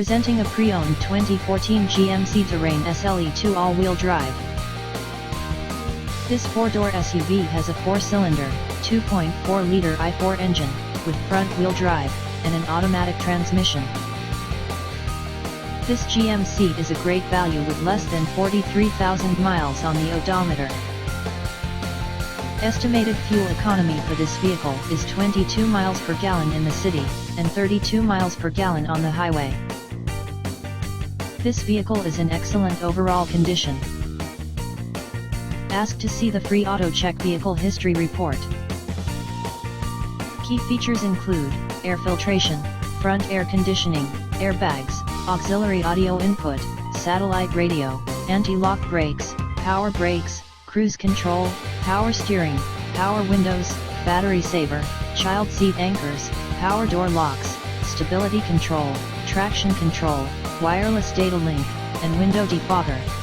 Presenting a pre-owned 2014 GMC Terrain SLE-2 all-wheel drive. This four-door SUV has a four-cylinder, 2.4-liter i4 engine, with front-wheel drive, and an automatic transmission. This GMC is a great value with less than 43,000 miles on the odometer. Estimated fuel economy for this vehicle is 22 miles per gallon in the city, and 32 miles per gallon on the highway. This vehicle is in excellent overall condition. Ask to see the free auto check vehicle history report. Key features include air filtration, front air conditioning, airbags, auxiliary audio input, satellite radio, anti-lock brakes, power brakes, cruise control, power steering, power windows, battery saver, child seat anchors, power door locks, stability control, traction control, wireless data link, and window defogger.